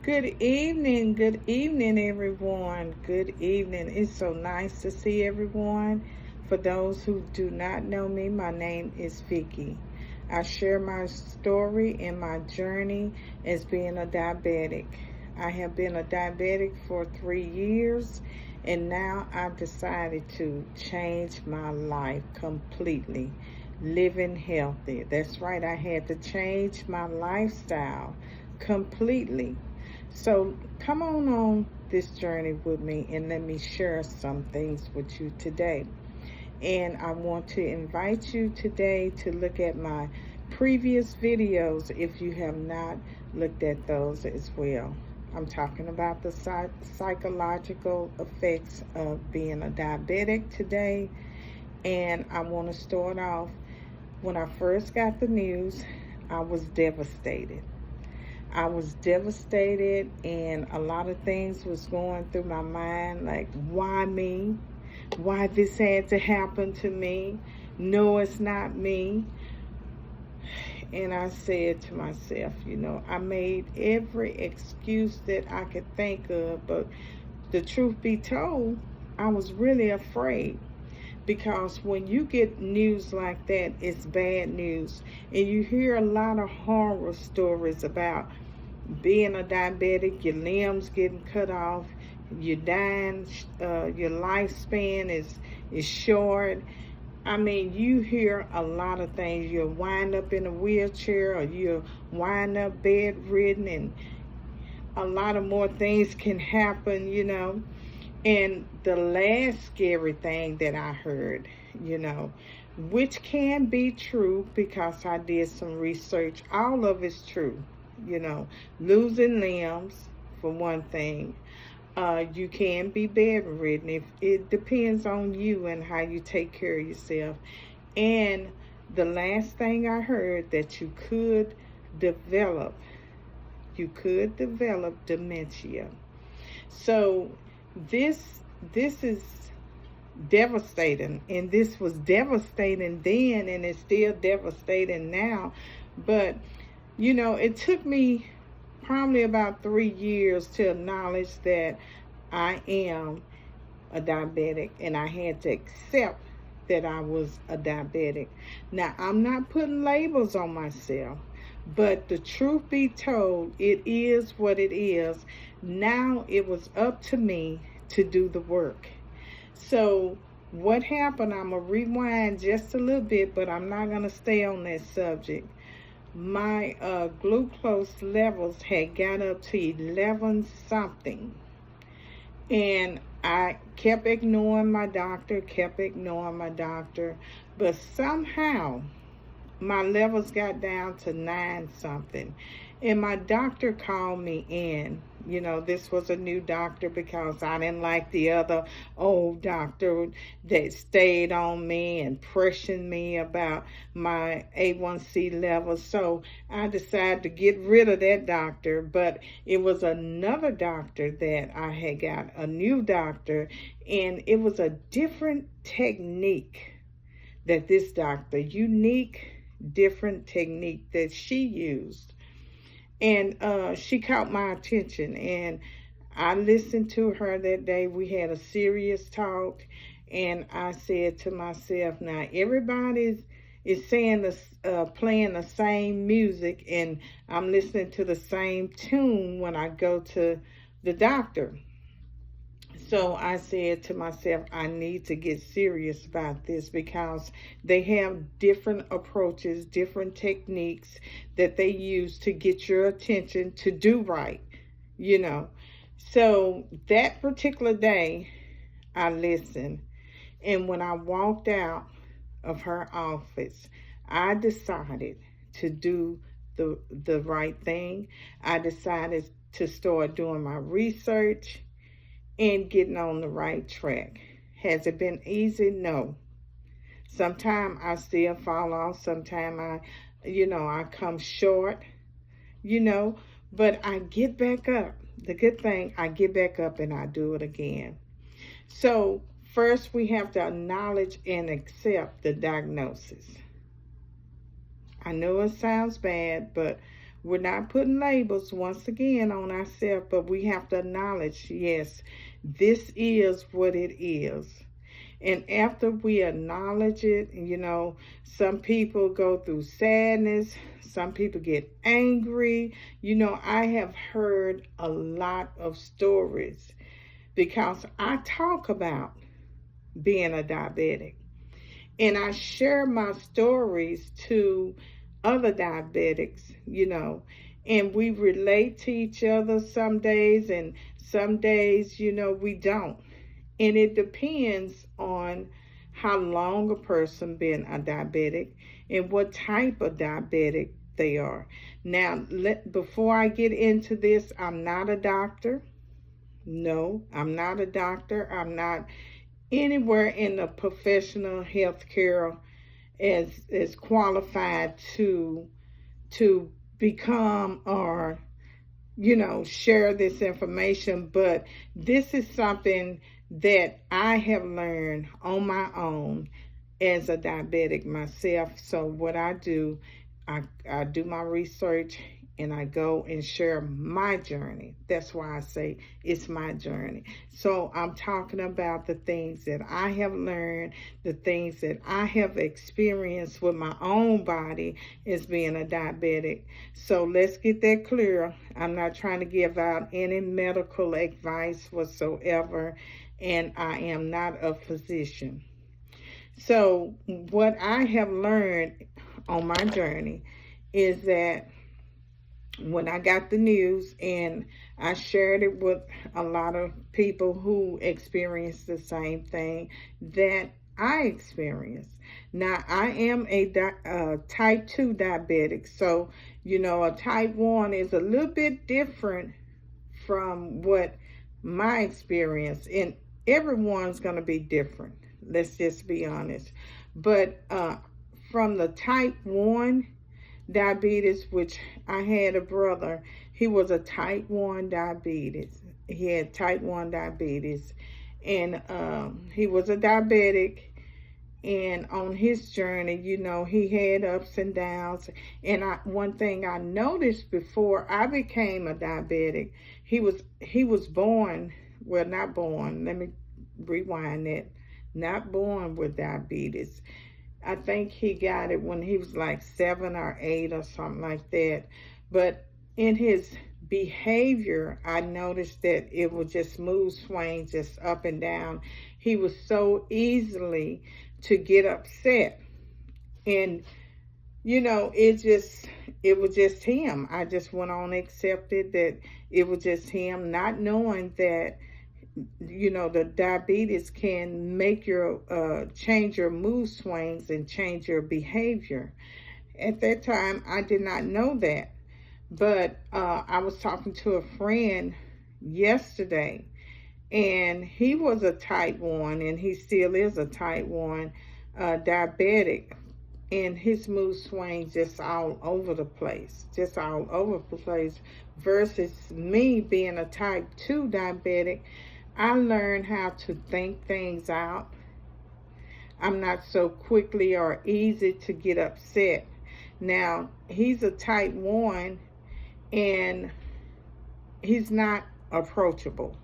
Good evening, everyone. Good evening. It's so nice to see everyone. For those who do not know me, my name is Vicky. I share my story and my journey as being a diabetic. I have been a diabetic for 3 years, and now I've decided to change my life completely. Living healthy. That's right, I had to change my lifestyle completely. So come on this journey with me and let me share some things with you today. And I want to invite you today to look at my previous videos if you have not looked at those as well. I'm talking about the psychological effects of being a diabetic today. And I want to start off when I first got the news, I was devastated. I was devastated, and a lot of things was going through my mind, like, why me? Why this had to happen to me? No, it's not me. And I said to myself, I made every excuse that I could think of, but the truth be told, I was really afraid. Because when you get news like that, it's bad news. And you hear a lot of horror stories about being a diabetic, your limbs getting cut off, you're dying, your lifespan is short. I mean, you hear a lot of things. You'll wind up in a wheelchair, or you'll wind up bedridden, and a lot of more things can happen. And the last scary thing that I heard, which can be true because I did some research, all of it's true. Losing limbs, for one thing. You can be bedridden. If it depends on you and how you take care of yourself. And the last thing I heard, that develop, you could develop dementia. So this is devastating, and this was devastating then, and it's still devastating now. But it took me probably about 3 years to acknowledge that I am a diabetic, and I had to accept that I was a diabetic. Now, I'm not putting labels on myself, but the truth be told, it is what it is. Now it was up to me to do the work. So what happened, I'm going to rewind just a little bit, but I'm not going to stay on that subject. My glucose levels had got up to 11 something. And I kept ignoring my doctor, but somehow my levels got down to 9 something. And my doctor called me in. This was a new doctor because I didn't like the other old doctor that stayed on me and pressured me about my A1C levels. So I decided to get rid of that doctor. But it was another doctor that I had got, a new doctor, and it was a different technique that this doctor, different technique that she used. And she caught my attention, and I listened to her that day. We had a serious talk, and I said to myself, now everybody is saying playing the same music, and I'm listening to the same tune when I go to the doctor. So I said to myself, I need to get serious about this, because they have different approaches, different techniques that they use to get your attention to do right, So that particular day, I listened. And when I walked out of her office, I decided to do the right thing. I decided to start doing my research and getting on the right track. Has it been easy? No. Sometimes I still fall off. Sometimes I come short, but I get back up. The good thing, I get back up and I do it again. So first we have to acknowledge and accept the diagnosis. I know it sounds bad, but We're not putting labels once again on ourselves, but we have to acknowledge, yes, this is what it is. And after we acknowledge it, some people go through sadness, some people get angry. I have heard a lot of stories because I talk about being a diabetic. And I share my stories to other diabetics, and we relate to each other some days, and some days, we don't. And it depends on how long a person been a diabetic and what type of diabetic they are. Now, before I get into this, I'm not a doctor. No, I'm not a doctor. I'm not anywhere in the professional healthcare as qualified to become or share this information, but this is something that I have learned on my own as a diabetic myself. So what I do, I do my research and I go and share my journey. That's why I say it's my journey. So I'm talking about the things that I have learned, the things that I have experienced with my own body as being a diabetic. So let's get that clear. I'm not trying to give out any medical advice whatsoever, and I am not a physician. So what I have learned on my journey is that when I got the news and I shared it with a lot of people who experienced the same thing that I experienced. Now, I am a type 2 diabetic, so, a type 1 is a little bit different from what my experience, and everyone's going to be different. Let's just be honest. But from the type 1 diabetes, which I had a brother, he was a type 1 diabetes. He had type 1 diabetes, and he was a diabetic. And on his journey, he had ups and downs. And one thing I noticed before I became a diabetic, he was born, well, not born, let me rewind that, not born with diabetes. I think he got it when he was like 7 or 8 or something like that. But in his behavior, I noticed that it was just mood swings, just up and down. He was so easily to get upset. And, it was just him. I just went on and accepted that it was just him, not knowing that the diabetes can make your change your mood swings and change your behavior. At that time, I did not know that, but I was talking to a friend yesterday, and he was a type 1, and he still is a type 1 diabetic, and his mood swings just all over the place, versus me being a type 2 diabetic. I learned how to think things out. I'm not so quickly or easy to get upset. Now, he's a type 1, and he's not approachable.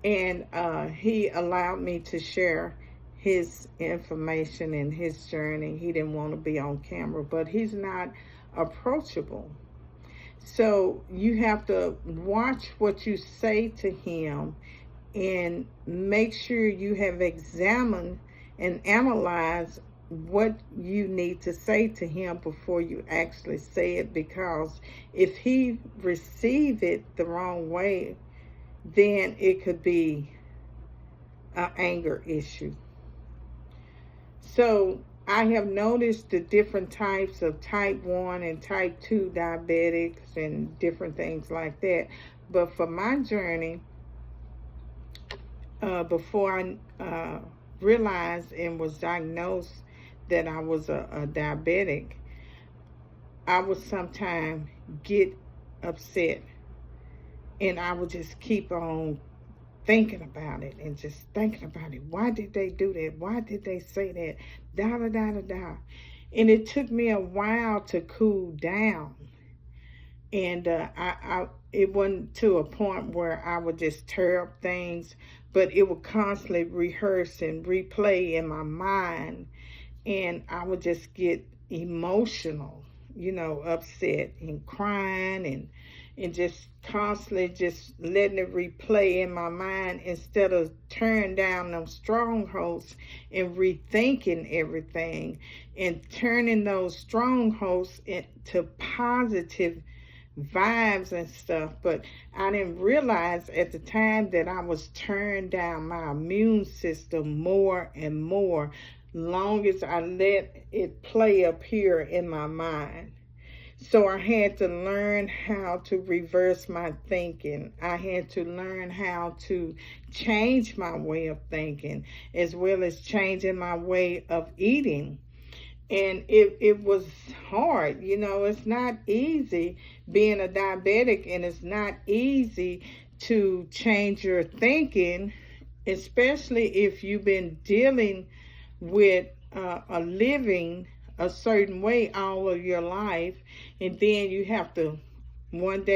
And he allowed me to share his information and his journey. He didn't want to be on camera, but he's not approachable. So you have to watch what you say to him and make sure you have examined and analyzed what you need to say to him before you actually say it, because if he receives it the wrong way, then it could be an anger issue. So I have noticed the different types of type 1 and type 2 diabetics and different things like that. But for my journey, before I realized and was diagnosed that I was a diabetic, I would sometimes get upset, and I would just keep on thinking about it and just thinking about it. Why did they do that? Why did they say that? Da da da da da. And it took me a while to cool down And it wasn't to a point where I would just tear up things, but it would constantly rehearse and replay in my mind, and I would just get emotional, upset and crying, and just constantly just letting it replay in my mind instead of tearing down them strongholds and rethinking everything and turning those strongholds into positive vibes and stuff. But I didn't realize at the time that I was tearing down my immune system more and more, long as I let it play up here in my mind. So I had to learn how to reverse my thinking. I had to learn how to change my way of thinking, as well as changing my way of eating. And it was hard. It's not easy being a diabetic, and it's not easy to change your thinking, especially if you've been dealing with a living a certain way all of your life, and then you have to one day